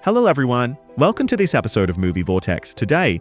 Hello everyone, welcome to this episode of Movie Vortex. Today,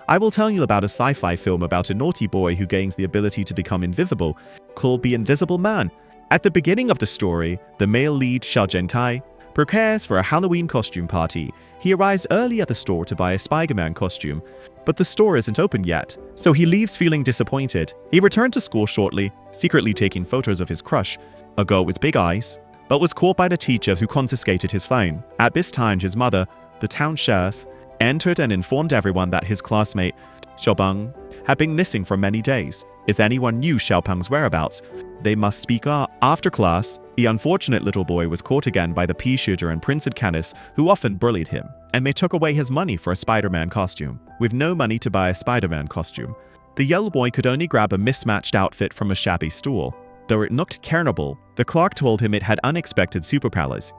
I will tell you about a sci-fi film about a naughty boy who gains the ability to become invisible, called The Invisible Man. At the beginning of the story, the male lead, Xiao Zhentai, prepares for a Halloween costume party. He arrives early at the store to buy a Spider-Man costume, but the store isn't open yet, so he leaves feeling disappointed. He returned to school shortly, secretly taking photos of his crush, a girl with big eyes, but was caught by the teacher who confiscated his phone. At this time, his mother, the town sheriff, entered and informed everyone that his classmate, Xiaopeng, had been missing for many days. If anyone knew Xiaopeng's whereabouts, they must speak up. After class, the unfortunate little boy was caught again by the pea shooter and Prince Canis, who often bullied him, and they took away his money for a Spider-Man costume. With no money to buy a Spider-Man costume, the yellow boy could only grab a mismatched outfit from a shabby store. Though it looked carnable, the clerk told him it had unexpected superpowers.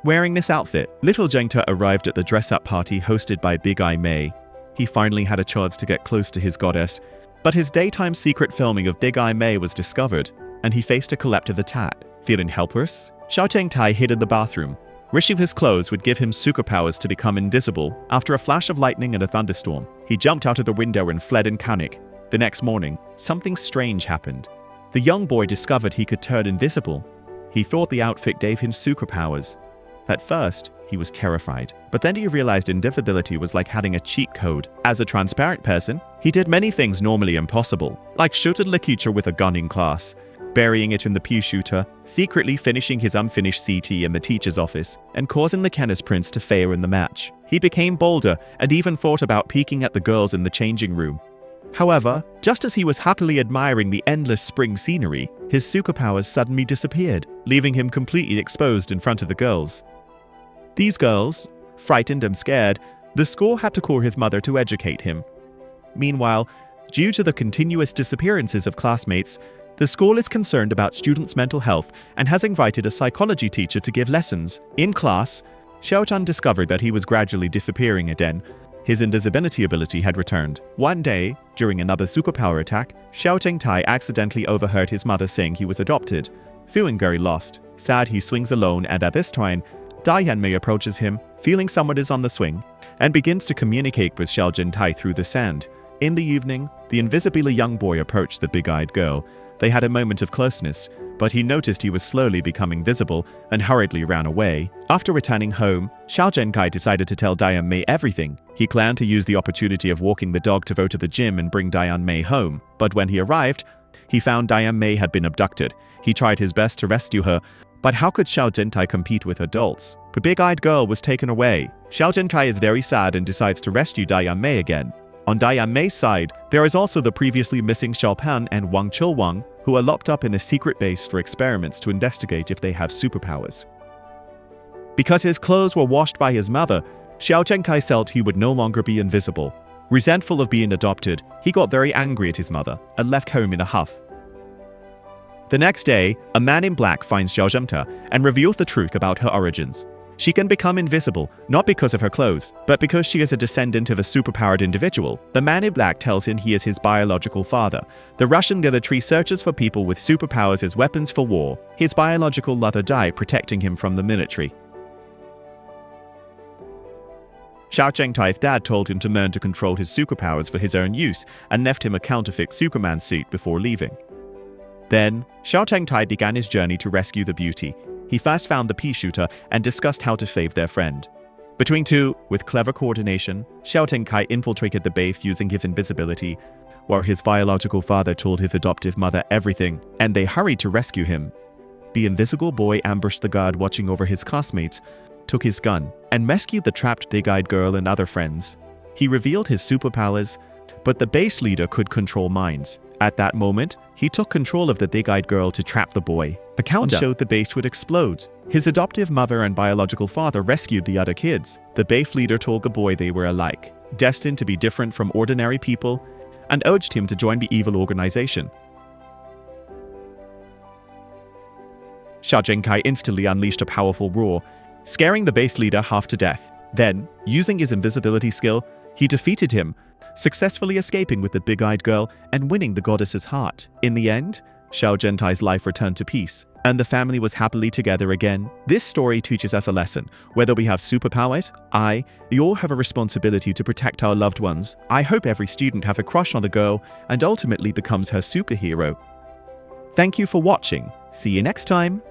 Wearing this outfit, little Zhengta arrived at the dress-up party hosted by Big Eye Mei. He finally had a chance to get close to his goddess, but his daytime secret filming of Big Eye Mei was discovered, and he faced a collective attack. Feeling helpless, Xiao Zhentai hid in the bathroom. Wishing his clothes would give him superpowers to become invisible. After a flash of lightning and a thunderstorm, he jumped out of the window and fled in panic. The next morning, something strange happened. The young boy discovered he could turn invisible. He thought the outfit gave him superpowers. At first, he was terrified, but then he realized invisibility was like having a cheat code. As a transparent person, he did many things normally impossible, like shoot a teacher with a gun in class, burying it in the pea shooter, secretly finishing his unfinished CT in the teacher's office, and causing the Canis Prince to fail in the match. He became bolder and even thought about peeking at the girls in the changing room. However, just as he was happily admiring the endless spring scenery, his superpowers suddenly disappeared, leaving him completely exposed in front of the girls. These girls, frightened and scared, the school had to call his mother to educate him. Meanwhile, due to the continuous disappearances of classmates, the school is concerned about students' mental health and has invited a psychology teacher to give lessons. In class, Xiaotan discovered that he was gradually disappearing again. His invisibility ability had returned. One day, during another superpower attack, Xiao Zhentai accidentally overheard his mother saying he was adopted. Feeling very lost, sad, he swings alone, and at this time, Dianmei approaches him, feeling someone is on the swing, and begins to communicate with Xiao Zhentai through the sand. In the evening, the invisibly young boy approached the big-eyed girl. They had a moment of closeness, but he noticed he was slowly becoming visible and hurriedly ran away. After returning home, Xiao Zhentai decided to tell Dianmei everything. He planned to use the opportunity of walking the dog to go to the gym and bring Dianmei home, but when he arrived, he found Dianmei had been abducted. He tried his best to rescue her, but how could Xiao Zhentai compete with adults? The big-eyed girl was taken away. Xiao Zhentai is very sad and decides to rescue Dianmei again. On Dianmei's side, there is also the previously missing Xiaopan and Wang Chilwang, who are locked up in a secret base for experiments to investigate if they have superpowers. Because his clothes were washed by his mother, Xiao Zhentai felt he would no longer be invisible. Resentful of being adopted, he got very angry at his mother and left home in a huff. The next day, a man in black finds Xiao Zhentai and reveals the truth about her origins. She can become invisible, not because of her clothes, but because she is a descendant of a superpowered individual. The man in black tells him he is his biological father. The Russian military searches for people with superpowers as weapons for war. His biological mother died protecting him from the military. Xiao Zhengtai's dad told him to learn to control his superpowers for his own use and left him a counterfeit Superman suit before leaving. Then, Xiao Zhentai began his journey to rescue the beauty. He first found the pea shooter and discussed how to save their friend. Between two, with clever coordination, Xiao Zhentai infiltrated the base using his invisibility, while his biological father told his adoptive mother everything, and they hurried to rescue him. The invisible boy ambushed the guard watching over his classmates, took his gun, and rescued the trapped big-eyed girl and other friends. He revealed his superpowers, but the base leader could control minds. At that moment, he took control of the big-eyed girl to trap the boy. The countdown showed the base would explode. His adoptive mother and biological father rescued the other kids. The base leader told the boy they were alike, destined to be different from ordinary people, and urged him to join the evil organization. Xiao Zhentai instantly unleashed a powerful roar, scaring the base leader half to death. Then, using his invisibility skill, he defeated him, successfully escaping with the big-eyed girl and winning the goddess's heart. In the end, Xiao Zhentai's life returned to peace, and the family was happily together again. This story teaches us a lesson. Whether we have superpowers, we all have a responsibility to protect our loved ones. I hope every student have a crush on the girl and ultimately becomes her superhero. Thank you for watching. See you next time.